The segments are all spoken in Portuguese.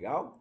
Legal?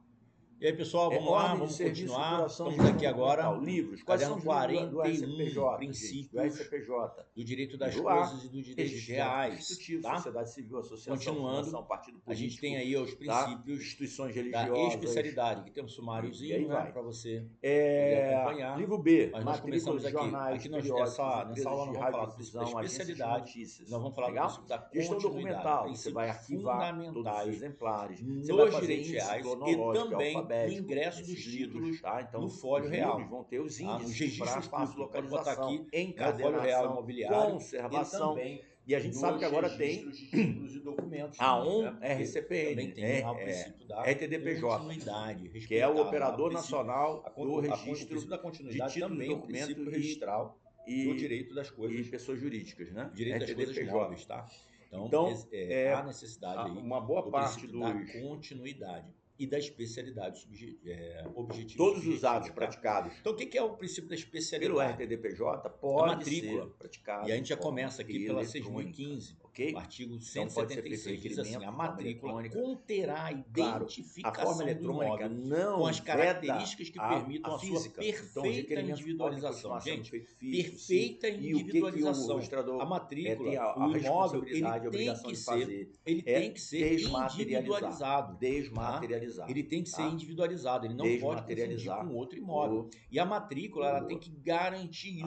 E aí, pessoal, vamos lá, ordem de vamos serviço, continuar. estruturação, Estamos gestão aqui agora documental. Livros. Quais são caderno os livros do 41, SCPJ, gente? Do princípios SCPJ. do direito das Livro A, coisas e dos direitos registro reais, constitutivo, tá? sociedade civil, associação, Continuando, fundação, partido político. a gente tem aí os tá? princípios Instituições da religiosas. especialidade, que tem um E aí sumáriozinho, né, vai. para você poder acompanhar. Livro B, Mas nós matrículas, começamos aqui. jornais, Aqui periódicos, nessa empresas aula de nós vamos falar do princípio da radiodifusão, agências de especialidade, notícias. nós vamos falar do Legal? princípio da Gestão continuidade, documental, você vai princípios arquivar todos os fundamentais exemplares. Você vai nos fazer direitos índice reais e cronológico, também o alfabético, ingresso dos nesses livros, títulos tá? Então, no folho os real. livros vão ter os Tá? Nos índices para registros fácil públicos, pode botar localização, aqui, né, o folho real encadernação, imobiliário conservação. e também E a gente sabe que agora tem registros de títulos e documentos. a também, né? ON Porque RCPN, também tem lá o princípio da RTDPJ, continuidade, que é o respeitado lá operador o princípio- nacional a do o registro princípio da de continuidade título, também o documento princípio registral do e direito das e coisas, pessoas jurídicas, né? direito das coisas RTDPJ. móveis, tá? Então, Então, há necessidade aí uma boa do parte princípio da dos continuidade e da especialidade objetiva. todos os subjetiva, atos tá? praticados Então, o que é o princípio da pelo especialidade? RTDPJ A pode matrícula. ser praticado E a gente já de forma começa aqui pela eletrônica, 6.015, ok? o artigo Então pode ser feito 176, diz assim, requerimento a de forma matrícula eletrônica. conterá a Claro, a forma identificação do eletrônica imóvel não com as veda características que permitam a a sua física. Então, os perfeita requerimentos podem individualização. continuar sendo Gente, feitos físicos, sim. perfeita E o que o individualização. registrador A matrícula, tem a o imóvel, responsabilidade, a ele tem obrigação que de ser, fazer ele é tem que ser individualizado. Tá? desmaterializar. Ele tem que ser tá? individualizado, ele não pode confundir Desmaterializar com outro imóvel. E a matrícula, ela tem que garantir isso.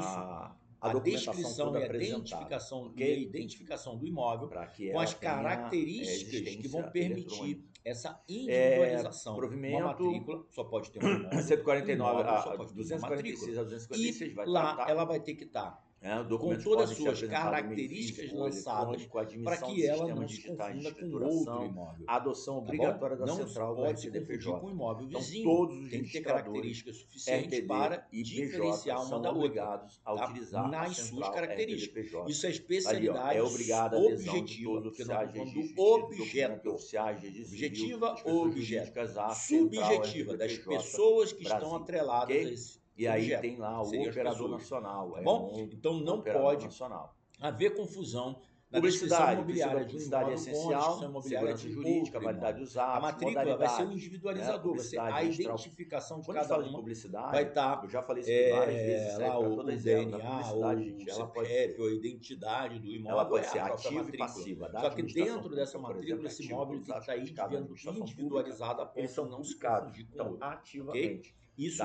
a documentação descrição toda e a apresentada, identificação, ok? e a identificação do imóvel Para que com ela as tenha características que vão existência permitir eletrônica. essa individualização. Uma Provimento matrícula só pode ter um imóvel, 149 só pode ter uma 246 matrícula. a 256 E vai lá tratar. ela vai ter que estar com Documentos todas as podem ser suas apresentados no meio características físico ou lançadas eletrônico, para admissão que de ela sistemas não se digitais de confunda com escrituração, outro imóvel. adoção Tá obrigatória bom? da Não central do pode se confundir RTDPJ. com o imóvel Então, vizinho. todos os Tem que ter registradores características suficientes RTD para e diferenciar PJ uma são da outra, obrigados a tá? utilizar a Nas suas central características. RTDPJ. Isso é Ali, ó, especialidade é obrigada a adesão de objetiva, todos os porque nós oficiais estamos de falando registro, do títulos, documentos objeto. oficiais, registro civil, Objetiva das pessoas ou objeto? jurídicas, a central Subjetiva, das RTDPJ pessoas que estão Brasil, atreladas a ok? esse E aí objeto. tem lá o Seriam as operador pessoas, nacional, tá bom? um Então não operador pode nacional. haver confusão na descrição Publicidade, imobiliária de um publicidade é imóvel com a descrição essencial, imobiliária segurança de jurídica, outro validade imóvel. dos A atos, matrícula vai ser o modalidades, individualizador, vai ser a registral. identificação de Quando a gente cada fala de uma. publicidade, Vai estar eu já falei isso aqui várias vezes, serve lá para o todas elas. A DNA, publicidade, ou gente, o ela pode CPF, ser, ou a identidade do imóvel, ela pode é ser a própria ativa e matrícula. passiva. Da Só que administração dentro dessa pública, por matrícula, exemplo, esse ativa imóvel ele todos tem os que estar atos praticados na vendo administração individualizado a pública, eles ponto de são não se publicados, confundir com então, outro. Ok? ativamente. Isso Da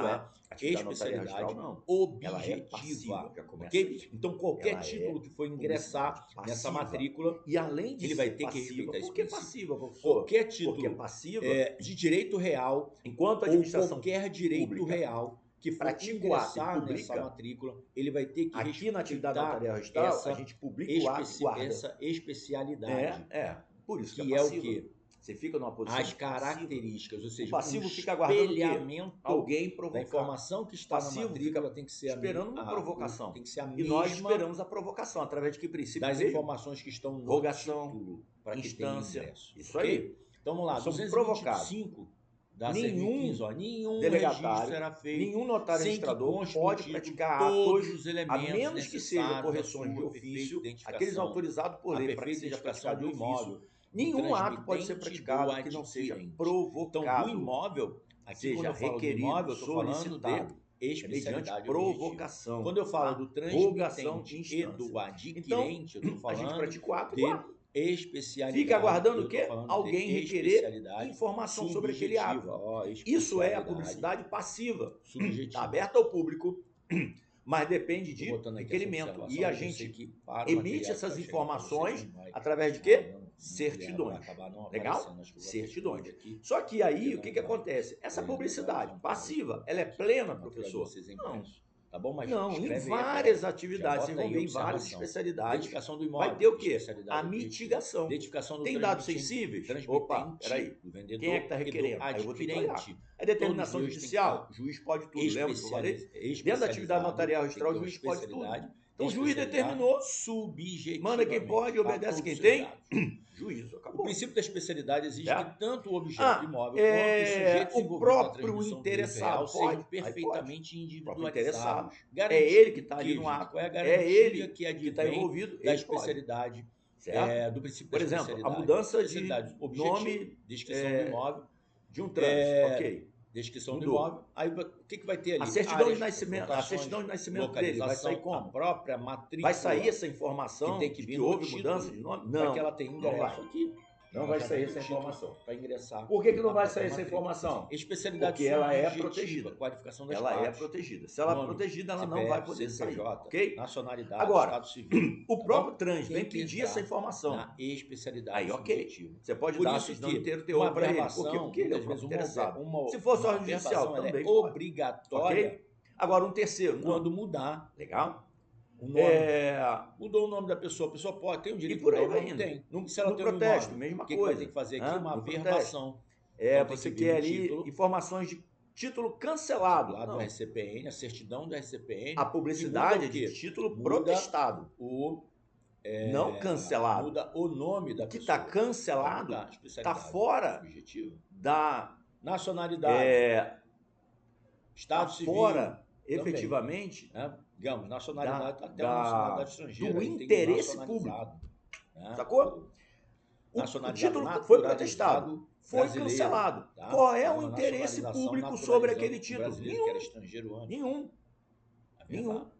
é atividade notarial registral, especialidade não. Ela é passiva, objetiva, já começa ok? aí. Então qualquer Ela título é que for publicidade ingressar nessa passiva. matrícula, E além de ele ser vai ter que passiva, respeitar esse por que princípio. passiva, professor? Qualquer Porque título passiva, de direito real enquanto a ou administração qualquer direito pública real que for pratica o ato e ingressar nessa publica, matrícula, ele vai ter que aqui na atividade respeitar notarial registral, a essa, gente publica o ato e guarda. essa especialidade, Por isso que que é o passiva. quê? Você fica numa posição As de passiva. características, ou O seja, passivo um fica aguardando o quê? espelhamento Alguém da provocar. informação que está na Passivo matrícula fica tem que ser esperando uma provocação. tem que ser a E nós mesma esperamos a provocação, através de que princípio das mesmo? informações que estão no Rogação, título, para que tenha instância, ingresso. isso ok? aí. Então vamos lá, Nós somos 225 da Nenhum 6.015, ó, nenhum delegatário, registro será feito nenhum notário sem que registrador conste no pode título praticar todos atos, os a elementos menos que sejam necessários correções à de sua ofício, perfeita identificação, aqueles autorizados por a lei para que perfeita seja identificação praticado de do ofício. imóvel, Nenhum ato pode ser transmitente praticado do que não seja adquirente. provocado. Então, do imóvel, aqui seja quando eu falo do requerido, imóvel, eu estou falando solicitado, de mediante especialidade provocação. objetiva. Quando eu falo tá? do Rogação de transmitente e do instância. adquirente, eu estou A gente falando pratica o ato e de guarda. especialidade. Fica aguardando eu o tô quê? falando de Alguém requerer especialidade informação sobre aquele ato. subjetiva, ó, Isso é a especialidade publicidade passiva. subjetiva. Está aberta ao público, mas depende Tô de botando aqui requerimento. essa E a observação, eu sei gente que para o emite material que essas vai chegar pra vocês, informações não vai- através de não, quê? não, Certidões. vai acabar não Legal? aparecendo, acho que eu vou ter que Certidões. aqui. Só que aí, Ele o que não vai. acontece? Essa Ele não publicidade vai. passiva, ela é plena, Material de professor? vocês é Não. impresso, tá bom? Mas Não, em escreve aí, várias já atividades, bota aí envolvem várias observação. especialidades. Identificação do imóvel. Vai ter o quê? especialidade A objetiva. mitigação. Identificação do Tem dados transmitente- sensíveis? transmitente Opa, peraí. do vendedor Quem é que está e do requerendo? Aí eu vou ter que olhar. adquirente. É determinação Todos eles judicial? têm que Juiz pode tudo, lembra que eu falei? especialidade, Dentro da atividade notarial registral, o tem que juiz ter uma pode tudo. especialidade, Então o juiz especialidade determinou, subjetivamente, manda quem pode, tá? obedece Todos quem os tem. dados. Juízo, O acabou. princípio da especialidade exige É. que tanto o objeto imóvel quanto os sujeitos O envolvidos na próprio transmissão do direito interessado real sejam pode? Aí perfeitamente próprio individualizados. interessado. É ele que está ali no gente, ato. qual é a É garantia ele que que está advém envolvido. da Ele pode. especialidade, Certo? do princípio Por da exemplo, a especialidade? mudança de Especialidade objetiva, nome, descrição do imóvel, De um trânsito, ok. Descrição do Mudou. imóvel. Aí o que vai ter ali? A certidão de Áreas, nascimento, dele vai sair localização, como? a própria matrícula. Vai sair essa informação que tem que vir que no houve título, mudança de nome? para Não, que ela tenha não ingresso vai. aqui. Não Ela vai já sair tem essa o título informação. para ingressar. Por que não na vai própria sair essa matrícula. informação? Especialidade Porque ela é subjetiva, protegida. Qualificação das Ela é partes. protegida. Se ela é Nome, protegida, ela não CPF, vai poder sair, CNPJ, ok? nacionalidade, Agora, estado civil. o tá próprio bom? trânsito Tem vem que pedir entrar essa informação. na especialidade Aí, ok. subjetiva. Você pode Por dar a isso certidão que inteiro uma teor para ele. Por quê? averbação, Porque ele é o muitas vezes, próprio interessado. uma Se fosse ordem judicial, averbação, ela também é pode. obrigatória Ok? Agora, um terceiro. Não. quando mudar Legal? o nome. Mudou o nome da pessoa, a pessoa pode, tem o direito E por de aí mudar, vai não indo. tem. Não, se ela No tem um protesto, imóvel, mesma o que coisa. vai ter que fazer aqui? Uma No protesto. averbação. Então, tem você que vir quer o ali título, informações de título cancelado. lá do Não. RCPN, a certidão do RCPN. A publicidade é que muda o de quê? título Muda protestado, não cancelado. Muda o nome da O que pessoa. está cancelado Tá, está especialidade fora subjetiva. da... Nacionalidade, Estado Está civil, fora, também. efetivamente, né? Digamos, nacionalidade, Da- até uma nacionalidade estrangeira. do aí tem que interesse nacionalizado, né? sacou? O Nacionalizado, título foi protestado, naturalizado foi brasileiro, cancelado. tá? Qual é Mas o uma interesse nacionalização público sobre naturalizando aquele o título? brasileiro que era estrangeiro antes. Nenhum. Averbar. Por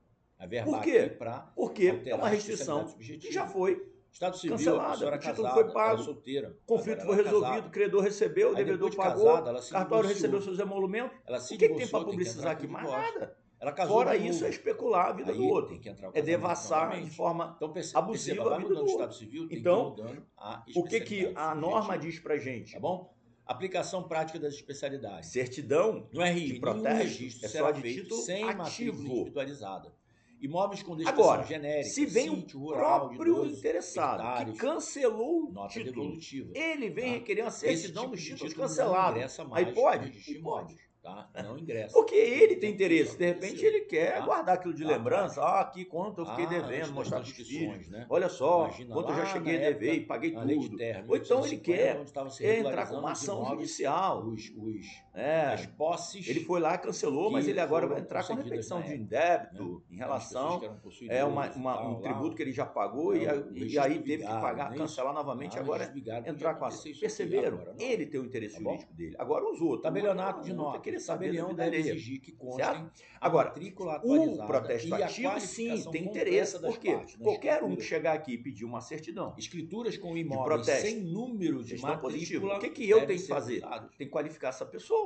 Averbar quê? aqui para Porque é alterar uma a restrição especialidade subjetiva. que já foi Estado civil, a cancelada, pessoa era o título casada, foi pago, era solteira. conflito agora foi ela é resolvido, casada. o credor recebeu, o Aí devedor depois de pagou, casada, ela o se cartório divorciou. recebeu seus emolumentos. Ela se O que tem divorciou, para tem que publicizar entrar com aqui? Mais divórcio. nada. Ela casou Fora de isso, novo. é especular a vida Aí do outro. tem que entrar com É o casamento devassar novamente. de forma Então, abusiva perceba, a vai vida mudando do o outro. Estado Civil, tem Então, que ir mudando a o que especialidade a norma subjetiva, diz pra gente? tá bom? Aplicação prática das especialidades. Certidão No RI, de nenhum protesto registro é será só de feito título sem matrícula ativo. individualizada. Imóveis com descrição Agora, genérica, se vem sítio o rural de próprio 12 interessado que hectares, cancelou o nota título, devolutiva. ele vem tá? requerer uma Esse certidão tipo dos de títulos título não cancelados. ingressa mais Aí pode? no registro de E pode. imóveis, tá? Não ingressa. Porque ele tem Isso interesse, de repente aconteceu, ele quer tá? guardar aquilo de Lá lembrança. Aqui quanto eu fiquei antes devendo, das mostrar para os restrições, filhos. né? Olha só, Imagina quanto eu já lá cheguei a na dever época, e paguei na lei de tudo. terra, Ou então ele 1850, quer onde estava se entrar com regularizando uma os ação imóveis, judicial. As posses. Ele foi lá, cancelou, mas que ele agora vai foram entrar com concedidas repetição na de época, indébito em Aquelas relação pessoas que eram possuidoras e tal, um lá, tributo que ele já pagou o e registro aí do teve que vigário, pagar, não é cancelar isso? novamente, Ah, agora registro vigário podia entrar com a acontecer isso aqui, Perceberam? agora não. Ele tem o interesse Tá bom? jurídico dele. Agora os outros. Tabelionato o de outro é notas. querer O saber da tabelião vida deve alheia. exigir que constem Certo? a Agora, matrícula o atualizada protesto e a ativo, sim, qualificação tem completa interesse, das porque partes, na qualquer um que escritura. chegar aqui e pedir uma certidão, Escrituras com imóveis protesto, sem número de gestão positiva, matrícula. o que eu devem tenho que ser fazer? usados. Tem que qualificar essa pessoa.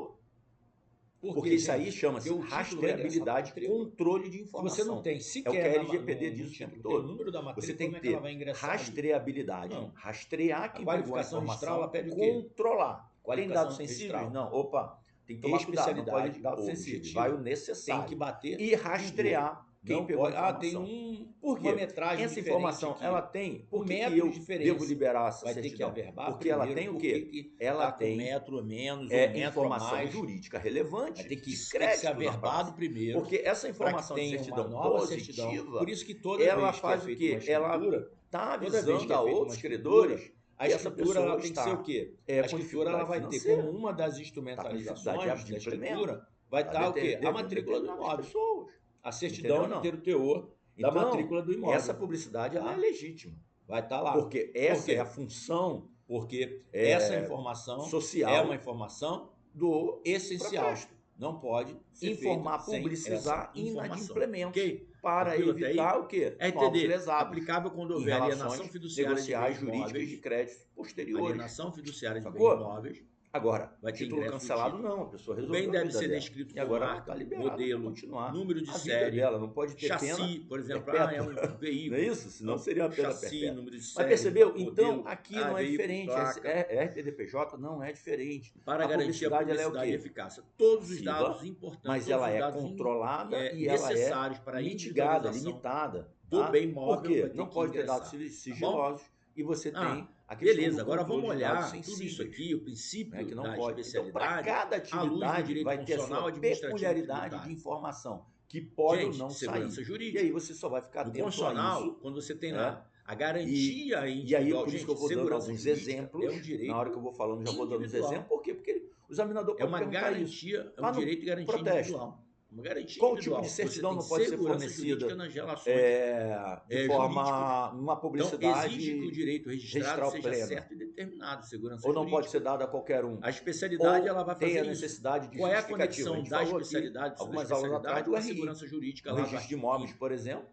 Por Porque quê, isso aí gente? chama-se Porque o título vai ingressar rastreabilidade, pra matrícula. controle de Se informação. você não tem sequer é o que a LGPD no diz o título, tempo tem o todo. número da matrícula, Você tem como que é que ela ter vai ingressar ali? rastreabilidade. Não. Rastrear quem pegou a qualificação registral, informação, ela pede o quê? controlar. Tem Qualificação dados sensíveis? registral. Não. Opa, tem que tomar cuidado, não pode Especialidade dados sensíveis. objetiva. Vai o necessário. Tem que bater E rastrear quem não pegou pode. a Tem informação. Por quê? uma metragem Essa diferente informação, aqui. ela tem... Por que método eu diferente. devo liberar essa Vai ter que certidão? averbar Porque ela primeiro tem o por quê? que Ela tá com tem metro a menos, ou metro a informação mais. jurídica relevante. Vai ter que de ser crédito na averbado praça. primeiro. Porque essa para que informação de tenha certidão uma nova positiva, certidão. Por isso que toda ela vez faz que é o feita quê? uma Ela escritura, está toda vez que avisando é a feita outros uma credores a que essa escritura pessoa ela tem que ser está o quê? com A escritura ela vai ter financeira. como uma das Tá com instrumentalizações dificuldade de da implemento. escritura, vai estar o quê? A matrícula do determinadas imóvel. pessoas. A certidão Entendeu, de ter o teor da Então, matrícula do imóvel. essa publicidade ela Tá? é legítima. Vai estar lá. Porque essa Por quê? é a função Porque essa informação social é uma informação do essencial. protesto. Não pode ser Informar, feita sem publicizar essa e informação. inadimplemento. Ok? Para Tranquilo até evitar aí? o quê? Novos RTD, lesados aplicável quando em houver alienação relações fiduciária de negociais, bens jurídicas imóveis. de créditos posteriores. Alienação fiduciária de Sacou? bens imóveis. Agora, Vai ter título ingresso do cancelado título. não, a pessoa O resolveu bem a deve vida ser dela. descrito E com agora ela marca, está liberada modelo, para continuar número de a vida série, dela, não pode ter chassi, pena por exemplo, perpétua. é um veículo. Não é isso? Senão seria uma pena chassi, perpétua. número de Mas série, percebeu? modelo, Então, aqui não é veículo, diferente. placa. RTDPJ não é diferente. Para a garantir a publicidade ela é o publicidade e quê? eficácia. Todos os Passiva, dados importantes, mas todos ela os é dados controlada e ela é necessários para a mitigada, individualização limitada. do Tá? bem móvel Por quê? vai ter Não que pode ter ingressar, dados tá sigilosos e você Ah, tem a questão Beleza, do agora controle vamos de dados olhar tudo isso sensíveis, aqui, o princípio né, que não da pode. Então, para especialidade, cada à luz do atividade direito vai ter a constitucional, sua administrativo e peculiaridade tributário. de informação, que pode Gente, ou não segurança sair. jurídica. E aí você só vai ficar No atento a constitucional, isso. quando você tem né? lá a garantia E aí, individual, por isso gente, que eu vou dando segurança alguns jurídica exemplos. é um direito Na hora que eu vou falando, já vou dando os individual. exemplos. Por quê? Porque o examinador É pode uma perguntar isso. garantia, é Lá um no direito de garantia protesto. individual. Uma garantia Qual tipo individual. de Você certidão tem não pode ser segurança fornecida jurídica nas relações de jurídicas. forma, numa Então, publicidade exige que o direito registrado registral seja plena? certo e determinado, segurança Ou não pode jurídica. ser dada a qualquer um? A especialidade ela Ou vai tem fazer a isso. necessidade de Qual é a justificativa? A conexão gente da falou aqui, especialidade, algumas aulas atrás, do com a RI. segurança jurídica No lá do registro de artigo imóveis, 5º? por exemplo,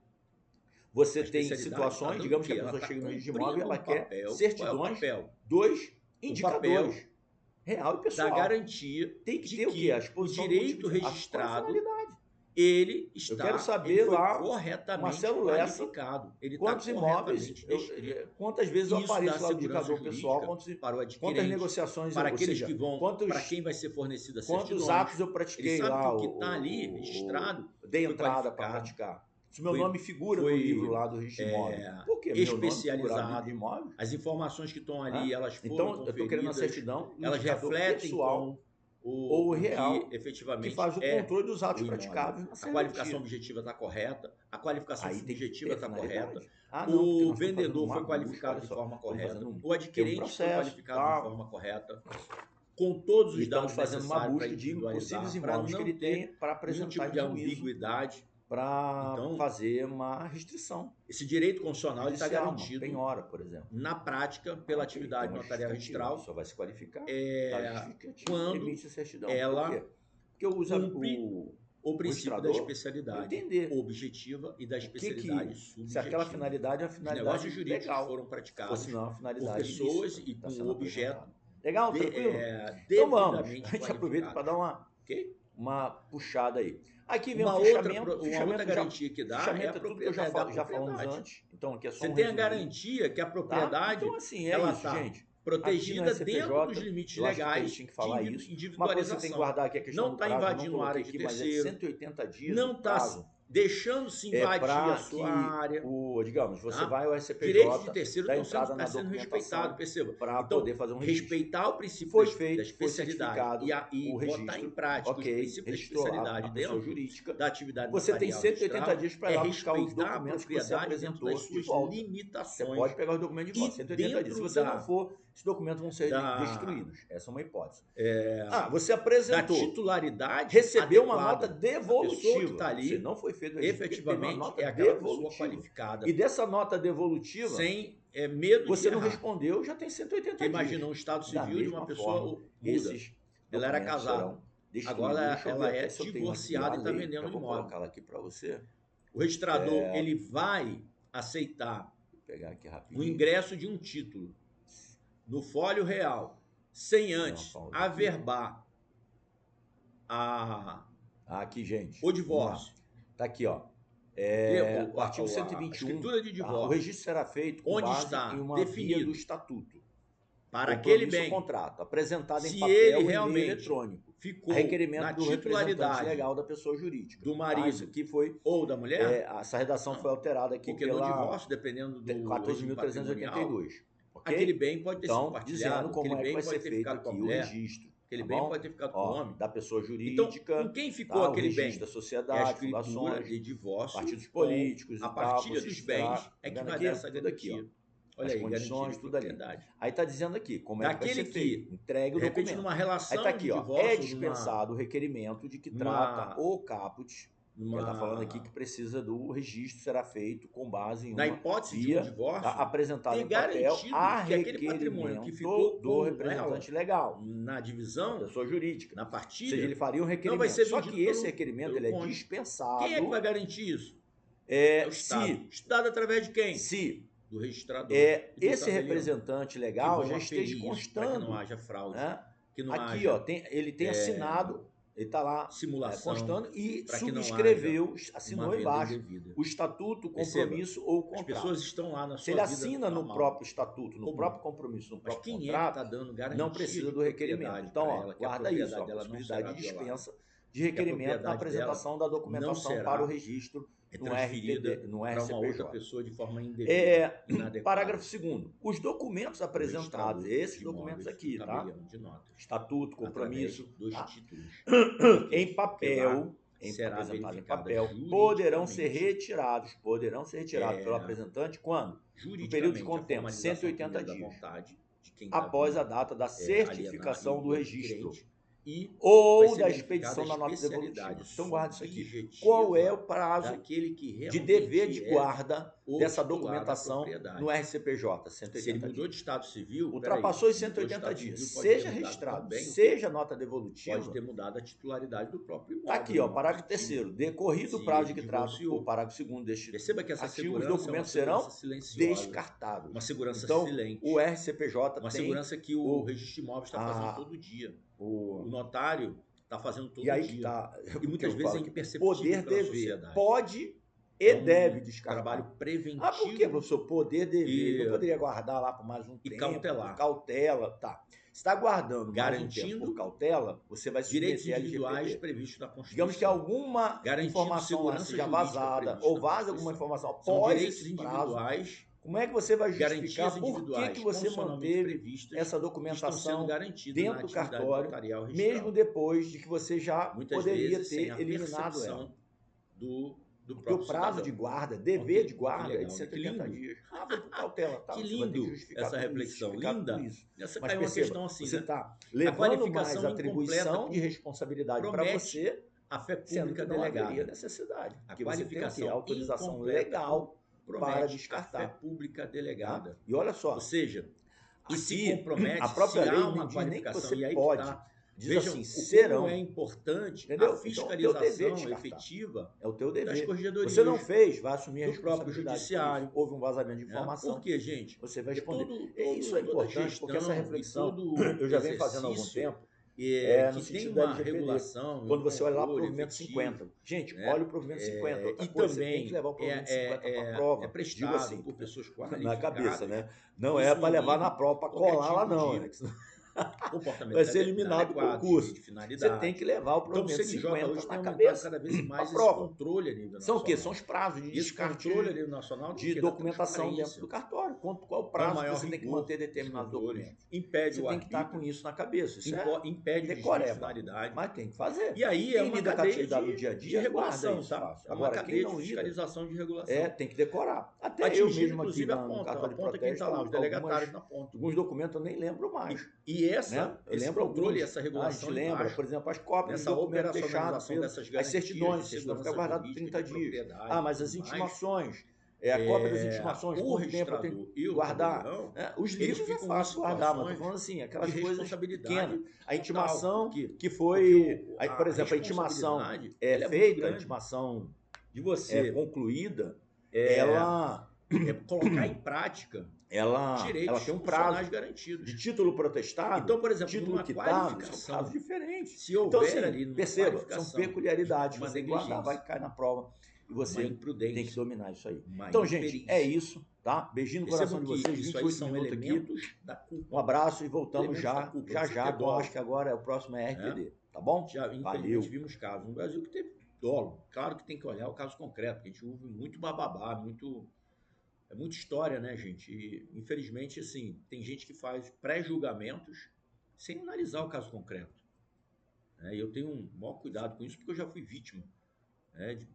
você A tem especialidade está situações, dando o digamos que quê? a Ela pessoa está chega no registro de imóvel e cumprindo ela um quer papel. Qual é o certidões papel? dos O indicadores, papel real e da pessoal. garantia Tem que de ter o quê? A que o exposição do direito motivo, registrado, a finalidade. ele Eu quero está, saber ele foi lá, corretamente Marcelo Lessa, qualificado. Ele está quantos imóveis, corretamente descrito. quantas vezes eu Isso dá apareço lá no segurança indicador pessoal, jurídica para o quantas adquirente, negociações, para ou aqueles seja, que vão, para quantos quem vai ser fornecida atos certidões. eu Ele pratiquei sabe que lá, o que está ali registrado dei foi entrada para qualificado, praticar. Se meu foi- nome figura no foi, livro lá do registro de imóvel, por que meu nome figura no livro especializado. de imóvel? As informações que estão ali, Hã? elas foram Então, eu estou querendo a conferidas, certidão do elas indicador refletem pessoal com ou o real, que efetivamente que faz o é controle dos atos o imóvel. praticáveis na A serventia. qualificação objetiva está correta, a qualificação Aí tem que subjetiva ter está finalidade. correta, Ah, não, porque o nós estamos fazendo vendedor uma foi busca, qualificado olha de só, forma estamos correta, fazendo o tem um adquirente foi processo, qualificado tal, de forma correta, com todos e os estamos dados fazendo uma necessários para busca de individualizar, possíveis para imóveis que não ele ter tem para nenhum apresentar tipo em de juízo, ambiguidade. para Então, fazer uma restrição esse direito constitucional está judicial, uma garantido penhora, por exemplo. na prática pela Ok, atividade tem uma notarial justificativa, registral, só vai se qualificar, quando emite a certidão. ela Por quê? Porque cumpre o princípio da registrador especialidade entender objetiva e da o que especialidade se aquela subjetiva. finalidade é uma Os finalidade negócios jurídicos legal, foram se praticados fosse não uma por finalidade pessoas ilícita e que está com sendo objeto apresentada. Legal, tranquilo? Então vamos, a devidamente gente aproveita para dar Ok? uma puxada aí. Aqui vem Uma um outra fichamento garantia que dá é a fichamento é tudo que já falamos propriedade. antes, então aqui é só Você um tem a resuminho, garantia que a tá? propriedade Então assim, é ela isso, está gente. protegida Aqui no dentro dos SCPJ, limites eu acho que a legais gente tinha que falar de isso. Uma coisa que você tem que individualização. guardar aqui é a questão Não do está prazo, eu não invadindo a coloquei área de aqui, mas é terceiro, 180 dias não o está prazo. deixando-se invadir Para a sua área. digamos, você Tá? vai ao Direitos de SCPJ, terceiro dá estão entrada na sendo respeitados, documentação perceba. para Então, poder fazer um registro. respeitar o princípio Foi da feito, foi especialidade certificado e o botar em registro, prática os ok, princípios da registrou lá especialidade a pessoa dentro jurídica. da atividade Você tem notarial 180 registral dias para ir é lá buscar os respeitar a documentos que você propriedade dentro apresentou das de suas volta. Você limitações. pode pegar os documentos de volta, E 180 dias. Se você não for, esses documentos vão ser destruídos. Essa é uma hipótese. Você Da apresentou, titularidade recebeu uma adequada. nota A pessoa que devolutiva. está ali, Você não foi feito o registro, porque teve uma efetivamente, nota é aquela devolutiva. pessoa qualificada. E dessa nota devolutiva, Sem medo você de não errar. respondeu, já tem 180 Porque dias. imagina um estado Da civil de uma mesma pessoa forma, muda. esses Ela era documentos casada. serão destruídos. Agora Deixa eu ela ver é até se eu tenho aqui divorciada a e está lei. vendendo Eu um vou imóvel. colocar ela aqui para você. O registrador ele vai aceitar Vou pegar aqui o rapidinho. ingresso de um título no fólio real, sem antes Pausa aqui. averbar Aqui, gente. o divórcio. Tá aqui, ó. O artigo A 121. escritura de Tá? divórcio. O registro será feito com Onde base está em uma definido via do estatuto. para aquele Compromisso bem, contrato, apresentado em se papel ele e meio realmente eletrônico. ficou A requerimento na do representante titularidade legal da pessoa jurídica. do Tá? marido Isso aqui foi... ou da mulher, essa redação Não. foi alterada aqui porque no pela divórcio, dependendo do regime patrimonial, 14.382. Ok? aquele bem pode ter sido Então, partilhado, dizendo como aquele é que bem vai pode ser ter feito ficado com a aqui o mulher, registro. aquele Tá bem bom? pode ter ficado com o homem. Da pessoa Então, jurídica, com quem ficou o aquele bem? registro da É a sociedade, escritura fundações, de divórcio, partidos com políticos a e tal. partilha Você dos terá, bens tá é que vendo vai aqui? dar essa Tudo aqui, garantia. ó. Olha As aí, condições, garantia de tudo ali. propriedade. Aí está dizendo aqui como é que vai Daquele ser feito. Entregue o de repente, documento. numa Aí relação está aqui, de ó. divórcio, É dispensado o requerimento de que trata o caput. Ele está falando aqui que precisa do registro, será feito com base em na uma hipótese de via um divórcio, apresentada ter em papel garantido a que aquele patrimônio que requerimento ficou do com representante ela legal, na da divisão, pessoa jurídica. na Ou partilha, seja, ele faria um não vai requerimento. ser Só vendido que esse pelo requerimento ele é cônjuge. dispensado. Quem é que vai garantir isso? É o Estado. Se Estado através de quem? se Do registrador. E do esse tabelião, representante que legal vão já aferir esteja isso para que constando, não haja fraude, né? que não Aqui, haja ó, ele tem assinado, ele está lá simulação, constando e para que não subscreveu, haja assinou uma venda embaixo indevida. o estatuto, Perceba, compromisso ou As contrato. pessoas estão lá na Se sua ele vida assina no normal. próprio estatuto, no Comum. próprio compromisso, no Mas próprio quem é que contrato, está dando garantia não precisa de do requerimento. propriedade Então, para ó, ela, que a guarda isso, propriedade ó, dela não possibilidade de será violada, dispensa de requerimento na propriedade apresentação da não documentação será para o registro no transferida RTD, no para uma outra RCPJ. pessoa de forma indevida, inadequada. Parágrafo 2º. Os documentos apresentados, Registrado esses de documentos imóveis, aqui, do tá? tabelião de notas, Estatuto, compromisso, através dos tá? títulos. Em papel, será apresentado em verificada papel, poderão ser retirados pelo apresentante quando? No período de quanto tempo? 180 dias. Após a data da certificação do registro. e vai ou ser da verificada expedição a da nota especialidade devolutiva. Então guarda isso aqui. subjetiva Qual é o prazo daquele que de realmente dever de é guarda o dessa titular da documentação propriedade. no RCPJ? Se ele 180 mudou de dias. estado civil, Ultrapassou os se mudou de 180 estado dias, civil, pode ter seja mudado registrado, também o quê? seja nota Pode devolutiva, ter mudado a titularidade do próprio imóvel. tá aqui, ó, numa parágrafo partilha. 3º. Decorrido o Se prazo ele de que trata divorciou. o parágrafo 2º deste Perceba que essa artigo, os segurança é uma documentos segurança serão silenciosa, descartados. uma segurança Então, silente, o RCPJ uma tem segurança que o registro de imóveis está fazendo a- todo dia. o O notário está fazendo todo e aí dia. que tá, E muitas eu vezes falo é aqui, imperceptível poder pela dever, sociedade. pode e É um deve descartar. trabalho preventivo. Ah, por que, professor? Poder dever. e- Ele não poderia guardar lá por mais um e tempo, cautelar. por cautela, tá. Se está guardando mais um tempo Garantindo por cautela, você vai direitos submeter a individuais LGPD. previstos na Constituição. Digamos que alguma Garantindo informação lá segurança seja jurídica vazada prevista ou na vaza alguma Constituição. informação São após direitos esse prazo, individuais, como é que você vai justificar garantias por que individuais você constitucionalmente manteve previstas essa que estão sendo documentação garantidas na dentro do atividade cartório, notarial mesmo registrada. depois de que você já Muitas poderia vezes sem ter a eliminado ela? percepção do Porque o próprio prazo cidadão. de guarda, Ó, dever de que guarda é de legal, né? Que 180 lindo. dias. Ah, foi por cautela, tá? Que Você vai ter que lindo justificar essa tudo isso, reflexão, justificar linda. tudo isso. Essa Mas caiu uma perceba, questão assim, você né? está A levando qualificação mais atribuição incompleta de responsabilidade para promete você, a fé sendo pública que não haveria delegada. necessidade. A Porque você tem o quê? qualificação Autorização incompleta legal para promete a fé descartar. pública Tá? delegada. E olha Ou só, seja, e se aqui compromete, a própria se lei há não uma diz nem que qualificação, você e aí pode. que tá. Diz Vejam assim, como serão. é importante Entendeu? a Então, é o teu dever fiscalização descartar. efetiva É o teu das dever. corregedorias. Você não fez, vai assumir a do próprio responsabilidade por judiciário. isso. Houve um vazamento de Né? informação. Por quê, gente? Você vai Porque responder. Isso é toda importante, gestão porque essa e reflexão todo eu já venho fazendo há algum exercício tempo, que no tem sentido da uma LGPD. regulação, Quando um você olha lá para o controle provimento efetivo, 50. Gente, né? olha o provimento 50. Outra E coisa, você também tem que levar o provimento 50 para a prova. é Digo prestado assim, por pessoas na qualificadas. cabeça, né? Não Isso é para levar inibe na prova para qualquer colar lá, tipo não. de Né? comportamento Vai ser eliminado do inadequado, concurso. de finalidade. Você tem que levar o Então, o provimento CNJ 50 hoje na tem aumentado cabeça. cada vez mais esse prova. controle a nível São nacional. o quê? São os prazos de Esse descarte controle a nível nacional de documentação dentro do cartório. Qual o prazo que você tem que manter determinados documentos? Impede você o tem que estar arbítrio, com isso na cabeça. Isso impede o decoreba, discricionalidade. mas tem que fazer. E aí Quem é uma lida com a cadeia atividade no dia a de dia, regulação, isso tá? fácil. É uma Agora, cadeia quem não de lida, fiscalização de regulação. tem que decorar. Até Atingindo, eu mesmo aqui inclusive, a no ponta. cartório A de ponta quem protesto, está lá, os delegatários na ponta. alguns documentos eu nem lembro mais. E esse Eu lembro controle, alguns. essa regulação a gente lembra, por exemplo, as cópias nessa do documento operacionalização deixado, dessas as garantias certidões, de certidão fica segurança guardado jurídica, 30 de dias. propriedade Mas e as tudo mais. intimações, a cópia das intimações, O quanto tempo eu tenho registrador que e o guardar. tabelião, Os eles livros é ficam fácil em guardar, mas situações estou falando assim, aquelas de coisas responsabilidade pequenas. A total, intimação porque que foi, a por exemplo, a intimação responsabilidade, é ela é muito feita, a grande. intimação De você concluída, ela colocar em prática ela direitos tem um prazo constitucionais garantidos. de título protestado, Então, por exemplo, título numa quitado, são qualificação, casos diferentes. se houver Então, assim, ali numa perceba, são qualificação, peculiaridades que uma você tem que guardar, negligência, vai cair na prova e uma você imprudência, tem que dominar isso aí. uma Então, gente, imperícia. é isso, tá? Beijinho no coração Percebam de que vocês, isso aí 28 são minutos aqui. elementos da culpa. Um abraço e voltamos Elementos da culpa, já você ter com, dolo. acho que agora é o próximo RPD, tá bom? Já, Valeu. infelizmente, vimos casos no Brasil que teve dolo. Claro que tem que olhar o caso concreto, porque a gente ouve muito bababá, é muita história, né, gente? E, infelizmente, assim, tem gente que faz pré-julgamentos sem analisar o caso concreto. E eu tenho um maior cuidado com isso, porque eu já fui vítima, né,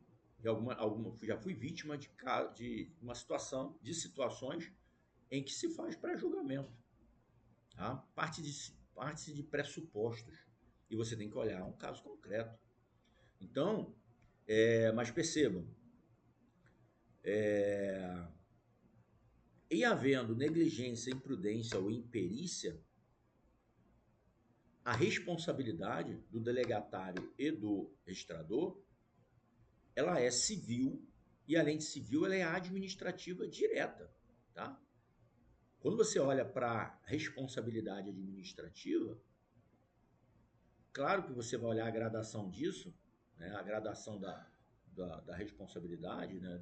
já fui vítima de uma situação, de situações em que se faz pré-julgamento. Tá? Parte-se de pressupostos. E você tem que olhar um caso concreto. Então, mas percebam, em havendo negligência, imprudência ou imperícia, a responsabilidade do delegatário e do registrador, ela é civil e, além de civil, ela é administrativa direta, tá? Quando você olha para a responsabilidade administrativa, claro que você vai olhar a gradação disso, né? A gradação da responsabilidade, né?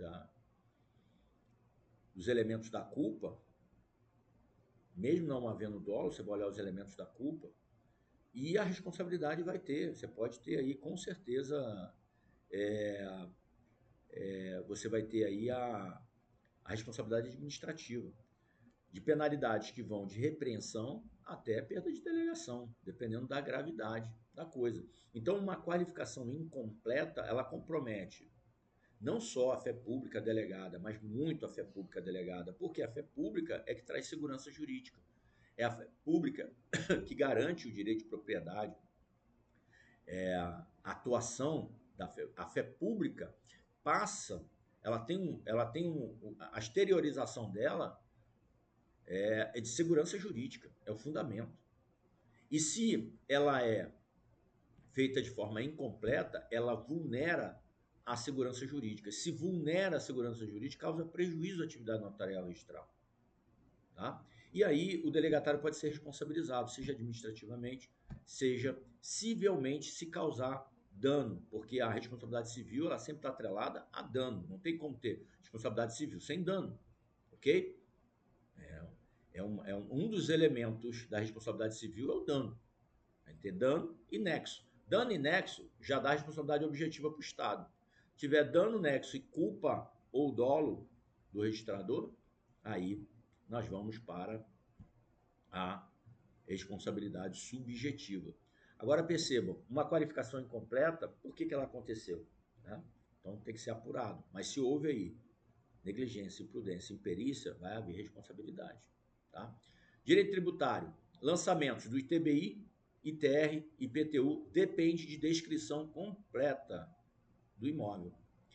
Dos elementos da culpa, mesmo não havendo dolo, você vai olhar os elementos da culpa e a responsabilidade vai ter. Você pode ter aí, com certeza, você vai ter aí a responsabilidade administrativa, de penalidades que vão de repreensão até perda de delegação, dependendo da gravidade da coisa. Então, uma qualificação incompleta, ela compromete não só a fé pública delegada, mas muito a fé pública delegada, porque a fé pública é que traz segurança jurídica. É a fé pública que garante o direito de propriedade, a atuação a fé pública passa, a exteriorização dela é de segurança jurídica, é o fundamento. E se ela é feita de forma incompleta, ela vulnera a segurança jurídica. Se vulnera a segurança jurídica, causa prejuízo à atividade notarial registral. Tá? E aí o delegatário pode ser responsabilizado, seja administrativamente, seja civilmente, se causar dano, porque a responsabilidade civil ela sempre está atrelada a dano. Não tem como ter responsabilidade civil sem dano, ok? Um dos elementos da responsabilidade civil é o dano. Vai ter dano e nexo. Dano e nexo já dá responsabilidade objetiva para o Estado. Se tiver dano, nexo e culpa ou dolo do registrador, aí nós vamos para a responsabilidade subjetiva. Agora percebam, uma qualificação incompleta, por que ela aconteceu? Né? Então tem que ser apurado. Mas se houve aí negligência, imprudência, imperícia, vai haver responsabilidade. Tá? Direito tributário, lançamentos do ITBI, ITR e IPTU depende de descrição completa do imóvel.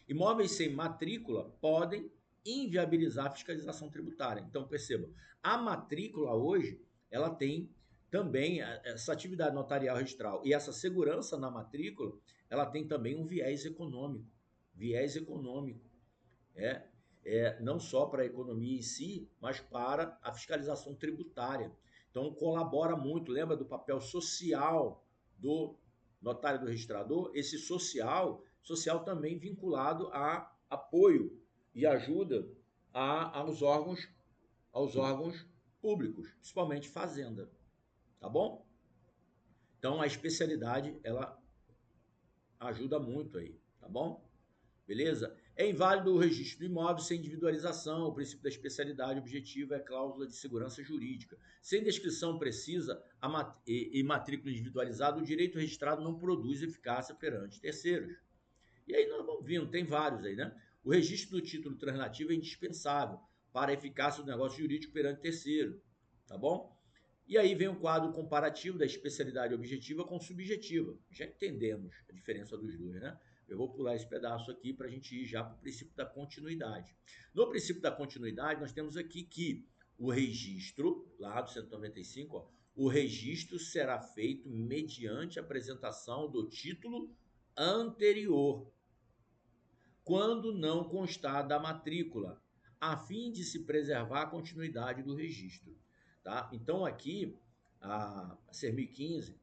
Imóveis sem matrícula podem inviabilizar a fiscalização tributária. Então, percebam, a matrícula hoje, ela tem também essa atividade notarial registral e essa segurança na matrícula, ela tem também um viés econômico. Viés econômico. Não só para a economia em si, mas para a fiscalização tributária. Então, colabora muito. Lembra do papel social do notário do registrador? Esse social também vinculado a apoio e ajuda aos órgãos públicos, principalmente fazenda. Tá bom? Então, a especialidade, ela ajuda muito aí, tá bom? Beleza? É inválido o registro do imóvel sem individualização, o princípio da especialidade objetiva é a cláusula de segurança jurídica. Sem descrição precisa e matrícula individualizada, o direito registrado não produz eficácia perante terceiros. E aí nós vamos vendo, tem vários aí, né? O registro do título transnativo é indispensável para a eficácia do negócio jurídico perante terceiro, tá bom? E aí vem o quadro comparativo da especialidade objetiva com subjetiva. Já entendemos a diferença dos dois, né? Eu vou pular esse pedaço aqui para a gente ir já para o princípio da continuidade. No princípio da continuidade, nós temos aqui que o registro, lá do 195, ó, o registro será feito mediante a apresentação do título anterior, quando não constar da matrícula, a fim de se preservar a continuidade do registro. Tá? Então aqui a CERMI 15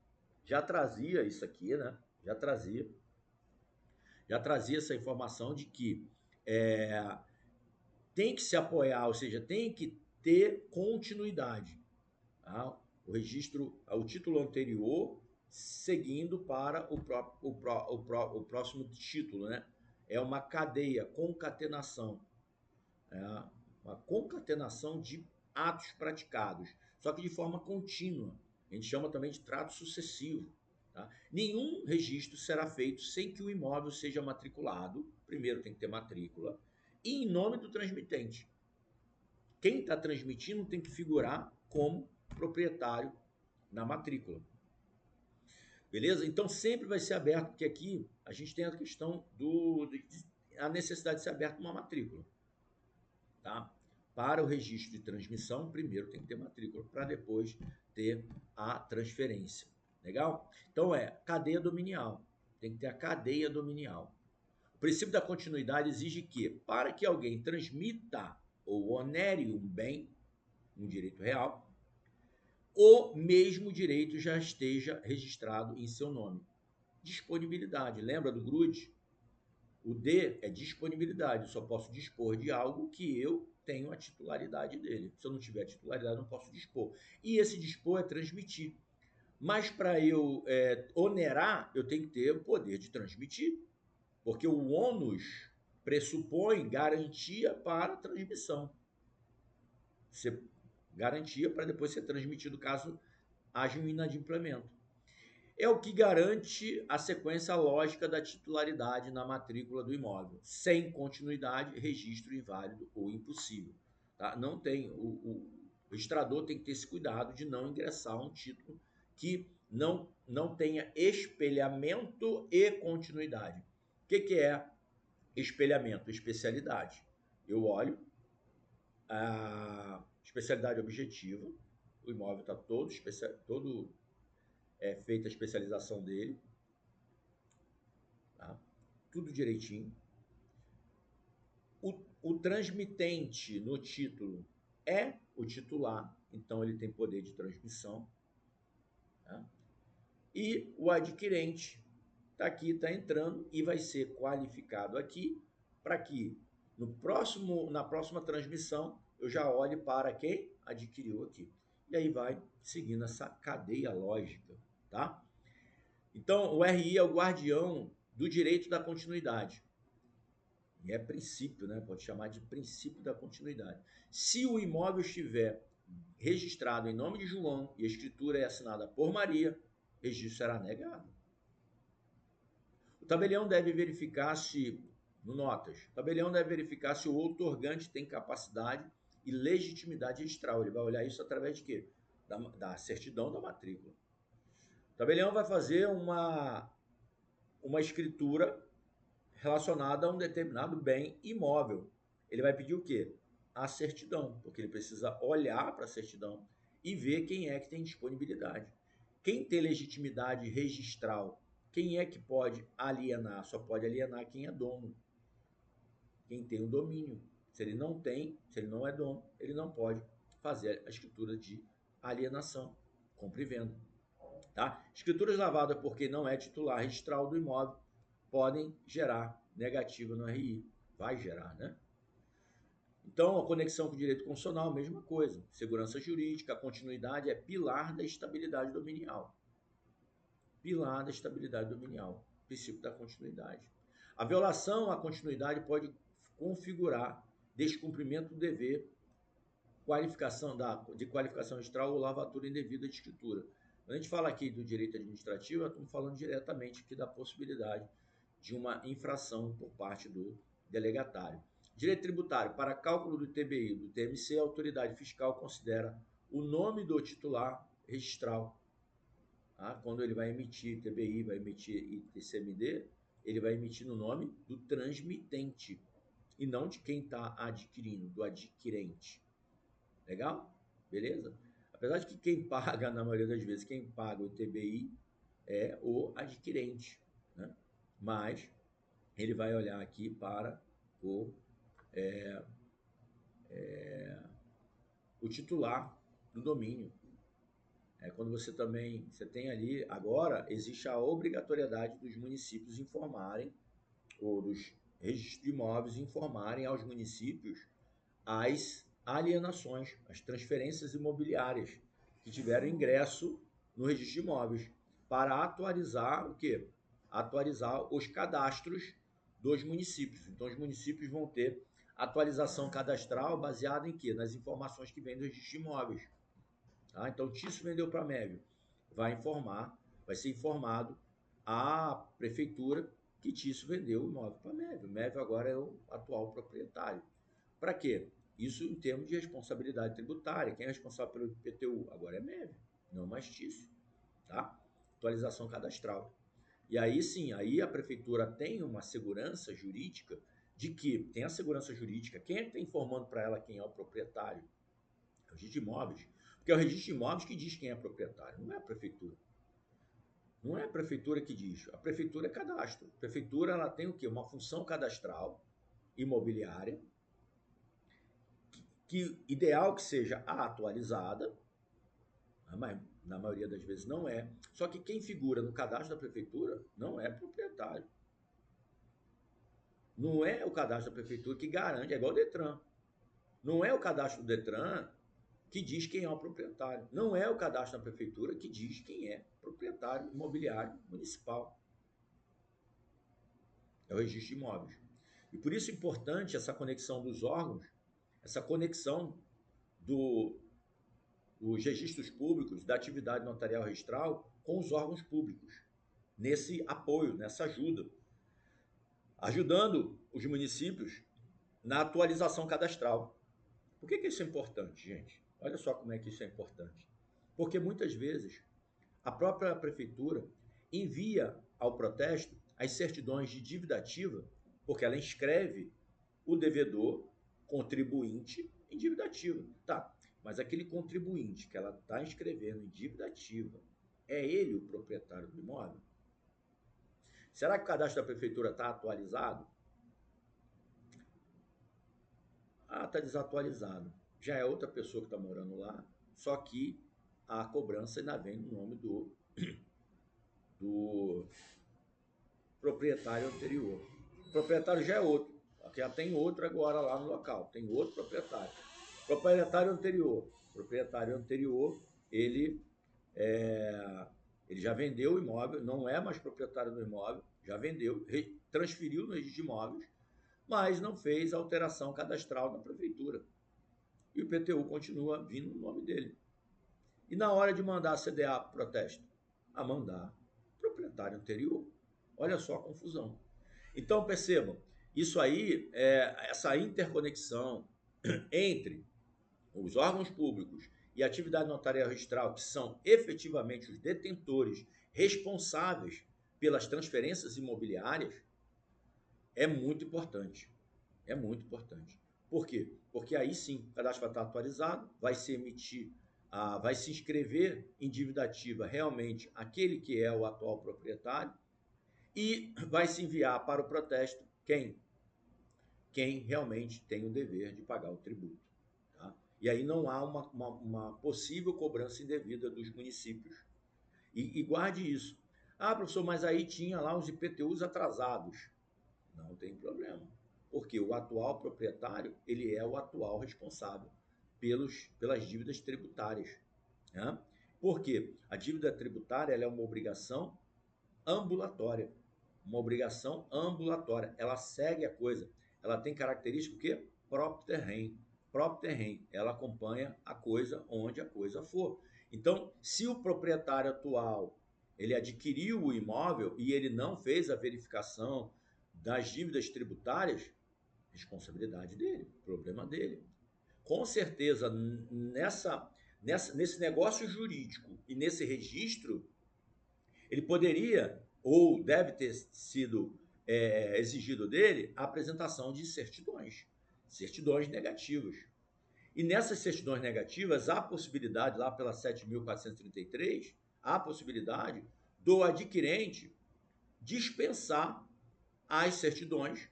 já trazia isso aqui, né? Já trazia essa informação de que tem que se apoiar, ou seja, tem que ter continuidade. Tá? O registro, o título anterior, seguindo para o próximo título, né? É uma cadeia, concatenação. Uma concatenação de atos praticados, só que de forma contínua. A gente chama também de trato sucessivo. Tá? Nenhum registro será feito sem que o imóvel seja matriculado. Primeiro tem que ter matrícula. E em nome do transmitente. Quem está transmitindo tem que figurar como proprietário na matrícula. Beleza? Então sempre vai ser aberto, porque aqui a gente tem a questão a necessidade de ser aberto uma matrícula. Tá? Para o registro de transmissão, primeiro tem que ter matrícula, para depois ter a transferência. Legal? Então cadeia dominial. Tem que ter a cadeia dominial. O princípio da continuidade exige que, para que alguém transmita ou onere um bem, um direito real, o mesmo direito já esteja registrado em seu nome. Disponibilidade. Lembra do GRUD? O D é disponibilidade. Eu só posso dispor de algo que eu tenho a titularidade dele. Se eu não tiver a titularidade, eu não posso dispor. E esse dispor é transmitir. Mas para eu onerar, eu tenho que ter o poder de transmitir. Porque o ônus pressupõe garantia para a transmissão. Garantia para depois ser transmitido caso haja um inadimplemento. É o que garante a sequência lógica da titularidade na matrícula do imóvel. Sem continuidade, registro inválido ou impossível. Tá? Não tem, o registrador tem que ter esse cuidado de não ingressar um título que não tenha espelhamento e continuidade. O que é espelhamento? Especialidade. Eu olho a especialidade objetiva, o imóvel está todo feita a especialização dele, tá? Tudo direitinho. O transmitente no título é o titular, então ele tem poder de transmissão. Tá? E o adquirente está aqui, está entrando e vai ser qualificado aqui para que na próxima transmissão eu já olhe para quem adquiriu aqui. E aí vai seguindo essa cadeia lógica, tá? Então, o RI é o guardião do direito da continuidade. E é princípio, né? Pode chamar de princípio da continuidade. Se o imóvel estiver registrado em nome de João e a escritura é assinada por Maria, registro será negado. O tabelião deve verificar se, no notas, o tabelião deve verificar se o outorgante tem capacidade e legitimidade registral. Ele vai olhar isso através de quê? Da certidão da matrícula. O tabelião vai fazer uma escritura relacionada a um determinado bem imóvel. Ele vai pedir o quê? A certidão, porque ele precisa olhar para a certidão e ver quem é que tem disponibilidade. Quem tem legitimidade registral, quem é que pode alienar? Só pode alienar quem é dono, quem tem o domínio. Se ele não tem, se ele não é dono, ele não pode fazer a escritura de alienação, compra e venda. Tá? Escrituras lavadas por quem não é titular registral do imóvel podem gerar negativa no RI. Vai gerar, né? Então, a conexão com o direito constitucional, mesma coisa. Segurança jurídica, a continuidade é pilar da estabilidade dominial. Pilar da estabilidade dominial. Princípio da continuidade. A violação à continuidade pode configurar descumprimento do dever, de qualificação registral ou lavatura indevida de escritura. Quando a gente fala aqui do direito administrativo, estamos falando diretamente aqui da possibilidade de uma infração por parte do delegatário. Direito tributário. Para cálculo do TBI do TMC, a autoridade fiscal considera o nome do titular registral. Tá? Quando ele vai emitir TBI, vai emitir ITCMD, ele vai emitir no nome do transmitente e não de quem está adquirindo, do adquirente. Legal? Beleza? Apesar de que quem paga, na maioria das vezes, quem paga o ITBI é o adquirente, né? Mas ele vai olhar aqui para o titular do domínio. Quando você tem ali, agora existe a obrigatoriedade dos municípios informarem, ou dos registros de imóveis informarem aos municípios as alienações, as transferências imobiliárias que tiveram ingresso no registro de imóveis, para atualizar o quê? Atualizar os cadastros dos municípios. Então, os municípios vão ter atualização cadastral baseada em quê? Nas informações que vêm do registro de imóveis. Tá? Então, Tício vendeu para a Mévio. Vai ser informado a prefeitura que Tício vendeu o imóvel para a Mévio. Mévio agora é o atual proprietário. Para quê? Isso em termos de responsabilidade tributária. Quem é responsável pelo IPTU? Agora é Mévio, não mais Tício. Tá? Atualização cadastral. E aí sim, aí a prefeitura tem uma segurança jurídica de que tem a segurança jurídica. Quem é que está informando para ela quem é o proprietário? É o registro de imóveis. Porque é o registro de imóveis que diz quem é proprietário, não é a prefeitura. Não é a prefeitura que diz. A prefeitura é cadastro. A prefeitura ela tem o quê? Uma função cadastral imobiliária, que ideal que seja atualizada, mas na maioria das vezes não é. Só que quem figura no cadastro da prefeitura não é proprietário. Não é o cadastro da prefeitura que garante, é igual o Detran. Não é o cadastro do Detran que diz quem é o proprietário. Não é o cadastro da prefeitura que diz quem é proprietário imobiliário municipal. É o registro de imóveis. E por isso é importante essa conexão dos órgãos, essa conexão dos registros públicos, da atividade notarial registral com os órgãos públicos, nesse apoio, nessa ajuda, ajudando os municípios na atualização cadastral. Por que isso é importante, gente? Olha só como é que isso é importante. Porque muitas vezes a própria prefeitura envia ao protesto as certidões de dívida ativa, porque ela inscreve o devedor, contribuinte, em dívida ativa. Tá, mas aquele contribuinte que ela está inscrevendo em dívida ativa, é ele o proprietário do imóvel? Será que o cadastro da prefeitura está atualizado? Ah, está desatualizado. Já é outra pessoa que está morando lá, só que a cobrança ainda vem no nome do proprietário anterior. O proprietário já é outro, porque já tem outro agora lá no local, tem outro proprietário. Proprietário anterior, ele já vendeu o imóvel, não é mais proprietário do imóvel, já vendeu, transferiu no registro de imóveis, mas não fez alteração cadastral na prefeitura. E o IPTU continua vindo no nome dele. E na hora de mandar a CDA para protesto? A mandar proprietário anterior. Olha só a confusão. Então, percebam, isso aí, essa interconexão entre os órgãos públicos e a atividade notarial registral, que são efetivamente os detentores responsáveis pelas transferências imobiliárias, é muito importante. É muito importante. Por quê? Porque aí sim, o cadastro vai estar atualizado, vai se emitir, vai se inscrever em dívida ativa realmente aquele que é o atual proprietário e vai se enviar para o protesto quem realmente tem o dever de pagar o tributo. Tá? E aí não há uma possível cobrança indevida dos municípios. E guarde isso. Ah, professor, mas aí tinha lá os IPTUs atrasados. Não tem problema. Porque o atual proprietário, ele é o atual responsável pelas dívidas tributárias. Né? Por quê? A dívida tributária ela é uma obrigação ambulatória. Uma obrigação ambulatória. Ela segue a coisa. Ela tem característica o quê? Próprio terreno. Ela acompanha a coisa onde a coisa for. Então, se o proprietário atual ele adquiriu o imóvel e ele não fez a verificação das dívidas tributárias, responsabilidade dele, problema dele. Com certeza, nesse negócio jurídico e nesse registro, ele poderia ou deve ter sido exigido dele a apresentação de certidões negativas. E nessas certidões negativas, há possibilidade, lá pela 7.433, há possibilidade do adquirente dispensar as certidões,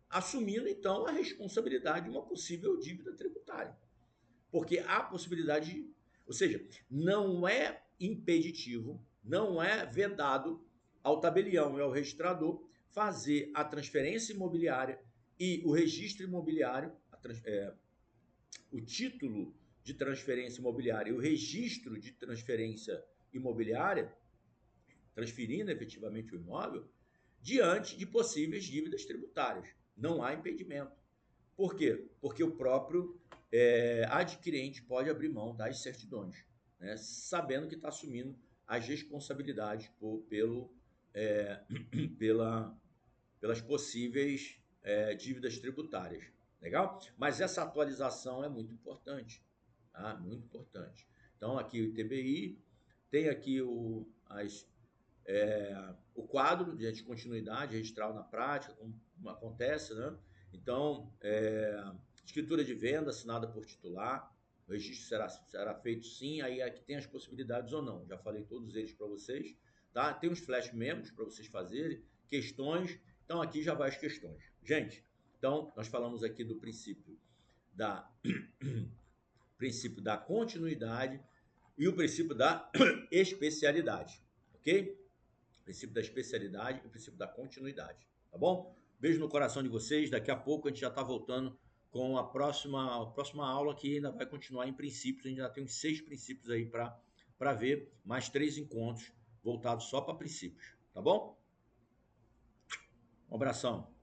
assumindo então a responsabilidade de uma possível dívida tributária. Porque há possibilidade ou seja, não é impeditivo, não é vedado ao tabelião e ao registrador fazer a transferência imobiliária e o registro imobiliário, o título de transferência imobiliária e o registro de transferência imobiliária, transferindo efetivamente o imóvel, diante de possíveis dívidas tributárias. Não há impedimento. Por quê? Porque o próprio adquirente pode abrir mão das certidões, né, sabendo que está assumindo as responsabilidades pelas possíveis dívidas tributárias. Legal? Mas essa atualização é muito importante. Tá? Muito importante. Então, aqui o ITBI, tem aqui o quadro de continuidade registral na prática, como acontece, né? Então, escritura de venda assinada por titular, o registro será feito sim, aí aqui tem as possibilidades ou não, já falei todos eles para vocês, tá? Tem uns flash memos para vocês fazerem, questões, então aqui já vai as questões. Gente, então nós falamos aqui do princípio da continuidade e o princípio da especialidade, ok? O princípio da especialidade e o princípio da continuidade, tá bom? Beijo no coração de vocês, daqui a pouco a gente já está voltando com a próxima aula que ainda vai continuar em princípios, a gente já tem uns 6 princípios aí para ver, mais 3 encontros voltados só para princípios, tá bom? Um abração.